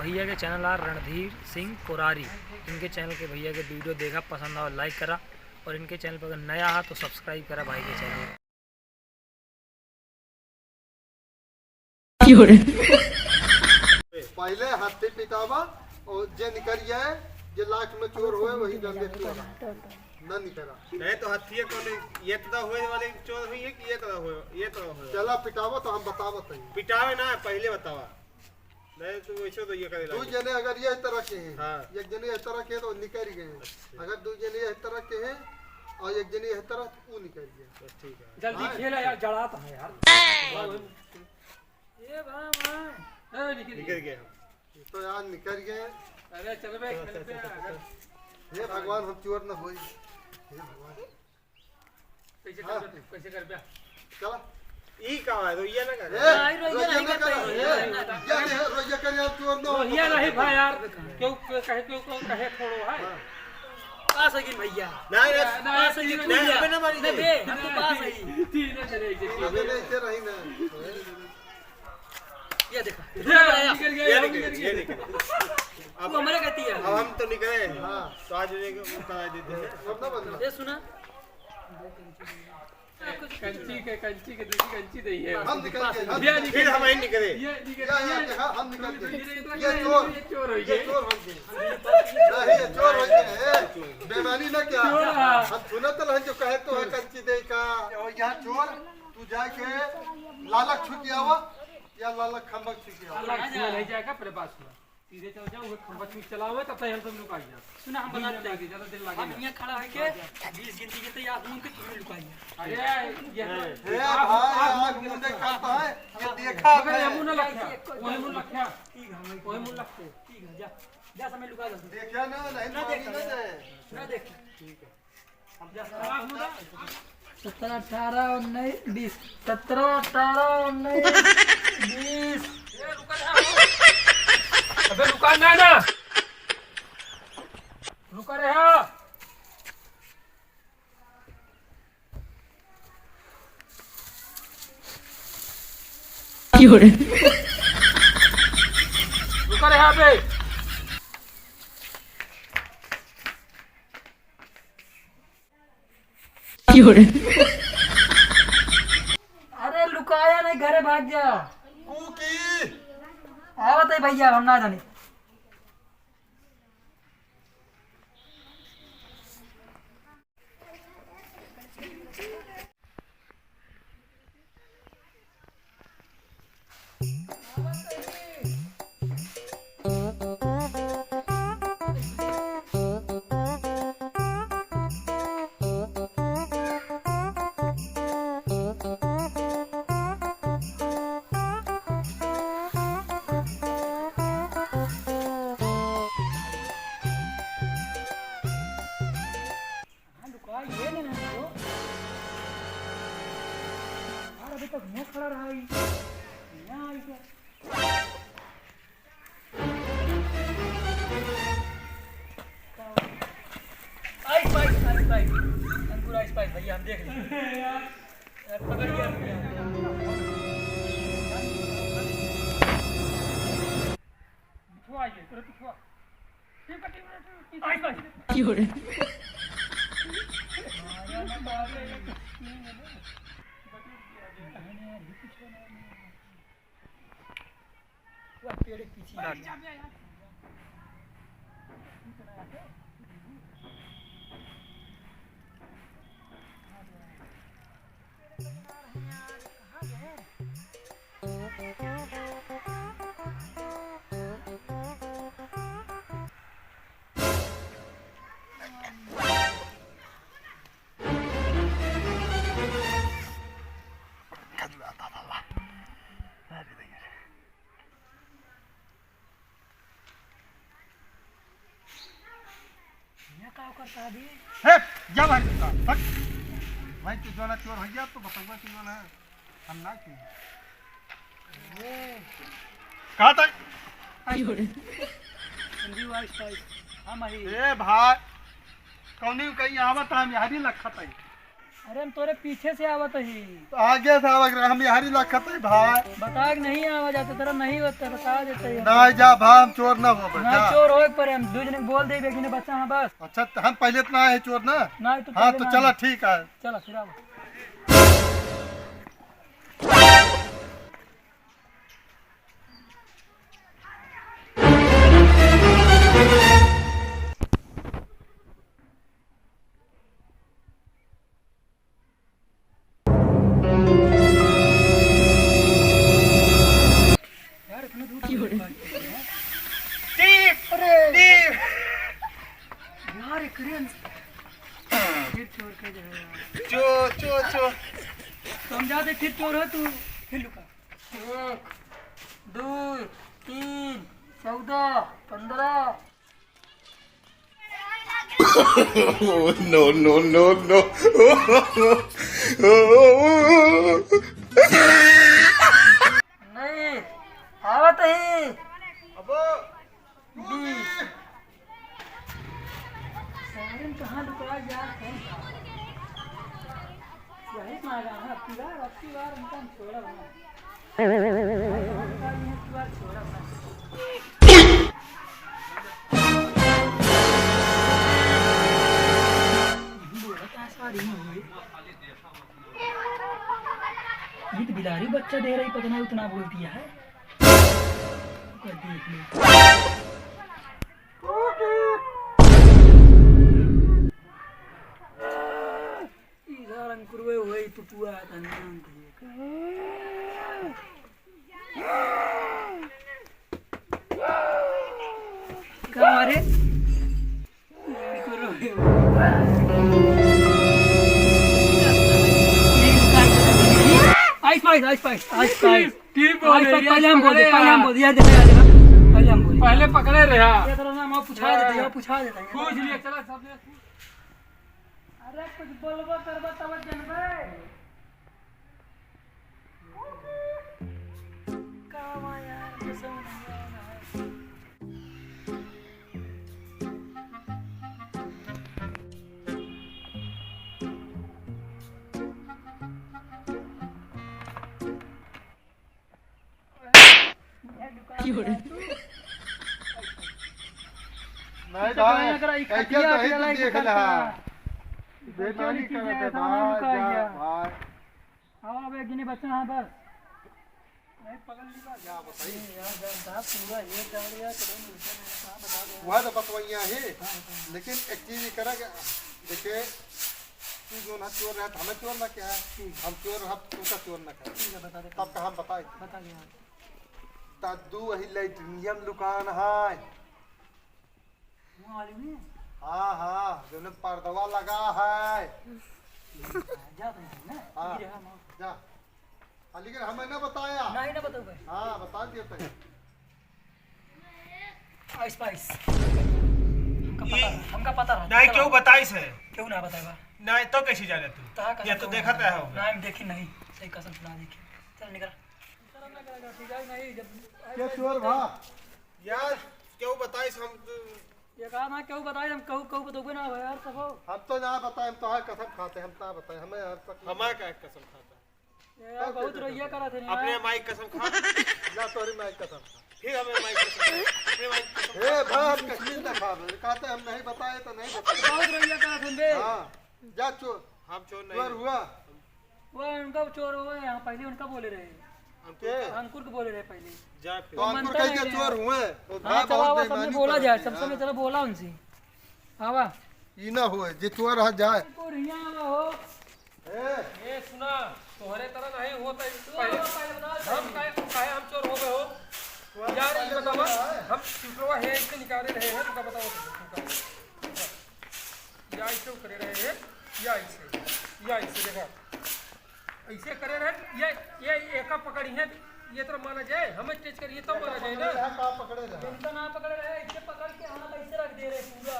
भैया के चैनल आ रणधीर सिंह कोरारी, इनके चैनल के भैया के वीडियो देखा, पसंद आया लाइक करा, और इनके चैनल पर अगर नया है तो सब्सक्राइब करा भाई के चैनल। पहले हाथी पिटावा और जे निकल जाए, जे लास्ट में चोर हुए वही जल्दी चोर ना निकला। नहीं तो हाथी कौन ये तो होए वाले चोर हुई है कि ये तो हो चला पिटावा तो हम बतावत हैं। पिटावे ना पहले बतावा, नहीं तो वैसे तो ये करेला। दो जने अगर ये इस तरह के हैं, हाँ। एक जने इस तरह के तो निकल गए। अगर दो जने इस तरह के हैं और एक जने इस तरह वो निकल गया। ठीक है, जल्दी खेला यार, जड़ा तो है यार। ये भाई निकल गए हम तो यार निकल गए। अरे चल बे खेल पे। हे भगवान हम चोर न होई। हे भगवान कैसे कर पे चला ई का है तो ये ना कर रोइया नहीं कर रोइया कर यार चोर न हो। ये नहीं भाई यार, क्यों कहे छोड़ो है पास है कि भैया नहीं पास है कि नहीं अबे ना मारी नहीं बे, हम तो पास है तीनों चले गए। अबे नहीं इसे रही ना। ये देखा निकल गया ये निकल। अब हमारे कहती है अब हम तो निकले। हां तो आज उन्हें करा देते हैं। वरना बंदा ये सुना कंची के दूसरी कंची नहीं है। हम निकल गए। ये फिर हम ही निकले। ये या देखा हम निकल गए। ये चोर हो ये चोर हो गए। नहीं ये चोर हो गए। बेईमानी ना क्या हम सुनत रहे जो कहे तो है कंची दे का। और यहाँ चोर तू जाके लालक छुट आवा या लालक खंबक छुट आवा। नहीं जाएगा मेरे पास में, सीधे चल जाओ, वो खंबा छुट चलाओ तब तक हम सब लुका गया। सुना हम बता देंगे, ज्यादा दिन लगेगा। हम यहां खड़ा है के 20 गिनती के तैयार हूं कि तुम्हें लुकाइए। अरे ये हे भाई आग मुंह देखता है ये देखा मगर मुंह न लखा, ओए मुंह लखा, ठीक है ओए मुंह लखते, ठीक है जा जा समय लुका दो। देखा ना नहीं ना देख ना जाए ना देख, ठीक है हम जा आग मुंह 17 18 19 20 17 18 19 20। अबे रुका ना ना, रुका रहा। रुका रहा बे। अरे लुकाया नहीं, घरे भाग जा। कुकी आवत है भैया, हम ना जाने। ये नहीं ना तो यार अभी तक मैं खड़ा रहा ही यहाँ आई क्या। आइस अंकुर आइस भैया हम देख लेंगे यार, पकड़ गया पिछुआ आइए तुरंत पिछुआ। पेड़ पीछे करता है। हे जा भाई फट भाई तू जो ना चोर हो गया तो बताऊंगा कि जो ना हम ना की कहा तक हिंदी वाइस हम ही ए भाई कौनी कहीं आवत हम यारी लखत है अरे हम तोरे पीछे से आवत ही। तो आगे था हम यहाँ लखत है भाई। बता के नहीं आवा जाते तेरा नहीं होता बता देते नहीं जा भाई हम चोर ना हो ना चोर होए पर हम दू जने बोल दे बेगिने बच्चा हां बस। अच्छा तो हम पहले तो ना है चोर ना। नहीं तो हाँ तो चला ठीक है। चला फिर आओ। समझा दे फिर चोर हो तू फिर लुका 1 2 3 14 15 no, no, no, no. नहीं आवत ही अब 20 सारन कहाँ लुका यार यही मांगा है अब की बार उनका छोड़ा बना छोड़ा बना ये तो बिलारी बच्चा दे रही पता नहीं उतना बोल दिया है देख लो इधर अंकुर वे हुए तो पुआ धन्यवाद कहाँ मारे पहले पकड़े रहा पूछा देता पूछ लिया चला सब। अरे कुछ बोलबो करबो तब जनबे कावा यार कसम नहीं आ रहा है। नहीं भाई ऐसे तो ही तो देख रहा बेमानी करते भाई जा भाई। आओ अब गिने बच्चा हां बस नहीं पकड़ ली बात क्या बताइए यार साहब पूरा ये डाल दिया तो बता दो वह तो बतवैया है लेकिन एक चीज करा देखिए तू जो ना चोर रहा हमें चोर ना क्या है हम चोर हम तुमका चोर ना क्या बता दे तब का हम बताए बता दे तद्दू वही लाइटिनियम दुकान है मालूम है हाँ हाँ जो ने पर्दवा लगा है जा तुम ना हाँ ये हम जा लेकिन हमें ना बताया नहीं ना बताओ भाई हाँ बता दिए थे आइस पाइस हमका पता रहा नहीं क्यों बताइस है क्यों ना बताएगा नहीं तो कैसे जाने तू ये तो देखा है हो ना हम देखी नहीं सही कसम सुना देखी चल निकल शर्म ना करेगा ठीक है नहीं जब क्या चोर भा यार क्यों बताइस हम ये कहा ना क्यों बताए हम कहू बताओगे ना यार सब हो हम तो ना बताए हम तो हर कसम खाते हम ना बताए हमें हर तक हमारा क्या कसम खाता है यार बहुत रैया करा थे अपने माई कसम खा ना तोरी मैं कसम फिर हमें माई कसम अपने माई कसम हे भाई हम कश्मीर ना खा कहते हम नहीं बताए तो नहीं बताए बहुत रैया करा थे बे हाँ जा चोर हम चोर चोर नहीं हुआ वो उनका चोर हुआ यहाँ पहले उनका बोले रहे के अंकुर को बोले रहे पहले जा तो फिर अंकुर कह के चोर हुए तो हाँ भाई चला बहुत हुआ सबने बेईमानी बोला करते जाए हैं, सब समय हाँ। चला बोला उनसे आवा ई ना हुए जे चोर रह जाए और यहाँ हो ये सुना तुम्हारे तरह नहीं होता पहले हम काहे हम चोर हो गए हो यार ये बतावा हम चुकवा है इससे निकाले रहे हैं तुमका बताओ या इससे करे रहे हैं या इससे देखा ऐसे करे रहे ये एका पकड़ी है ये तरह माना जाए हमें टेच करिए तो माना जाए ना कहाँ पकड़े रहे इनका ना पकड़ रहे इससे पकड़ के हाथ ऐसे रख दे रहे पूरा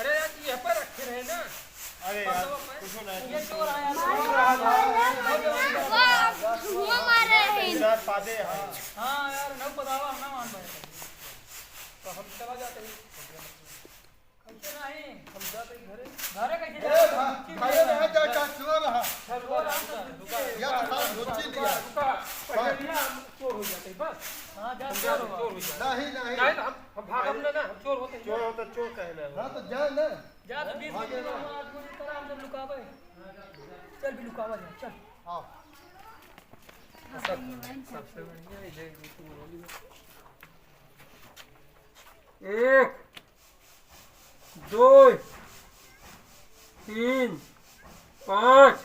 अरे यार ये पर रखे रहे ना अरे यार कुछ नहीं ये चोर आया रात पादे हां हाँ यार न बतावा ना मान पाए तो हम चला जाते हैं नहीं हम जाते हैं घरे घरे कैसे ए भाई ना जा का चोर रहा चल रुका या तो धोती दिया पहले लिया हम चोर हो जाते हैं बस हां जा हम चोर जाते होगा चोर हो जाते नहीं हैं नहीं नहीं तो हम भागम ना हम चोर होते हैं चोर होता चोर कहना है हाँ तो जा ना जा तो 20 मिनट में आदमी तरह हम जब लुकावे चल भी लुकावा जा चल आओ सबसे बढ़िया इधर ऋतु बोली एक दो तीन पाँच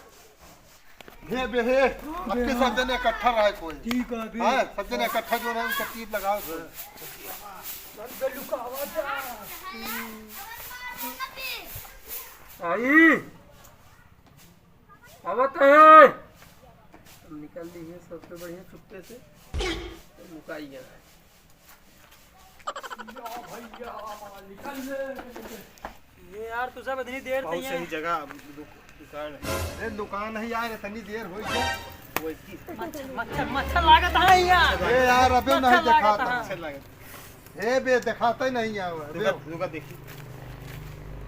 हे बेहे आपके सब जने इकट्ठा रहे कोई ठीक है अभी हाँ सब जने इकट्ठा जो है उसका टीप लगाओ बे लुकावा जा आई आवत है हम निकल ली है सबसे बढ़िया चुपके से मुकाई गया ये यार तू सब इतनी देर बहुत तैयार सही जगह दुकान है अरे दुकान है यार इतनी देर हो गई मच्छर मच्छर लागत है यार ए यार अबे नहीं दिखाता अच्छा लगे ए बे दिखाता ही नहीं यार रुका देखी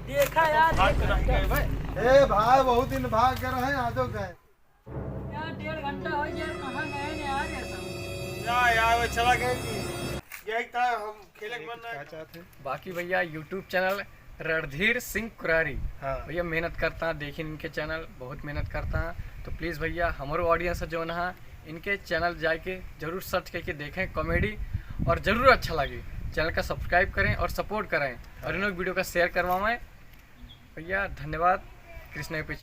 देखा यार भाग तो नहीं गए भाई ए भाई बहुत दिन भाग गए हैं आज गए यार 1.5 घंटा हो गया कहां गए ने यार यार वो चला गया यही था हम खेले के मन क्या चाहते बाकी भैया यूट्यूब चैनल रणधीर सिंह कुरारी हाँ भैया मेहनत करता है देखिए इनके चैनल बहुत मेहनत करता है तो प्लीज़ भैया हमारो ऑडियंस जो है इनके चैनल जाके जरूर सर्च करके देखें कॉमेडी और ज़रूर अच्छा लगे चैनल का सब्सक्राइब करें और सपोर्ट करें और इन वीडियो का शेयर करवाएं भैया धन्यवाद कृष्ण पे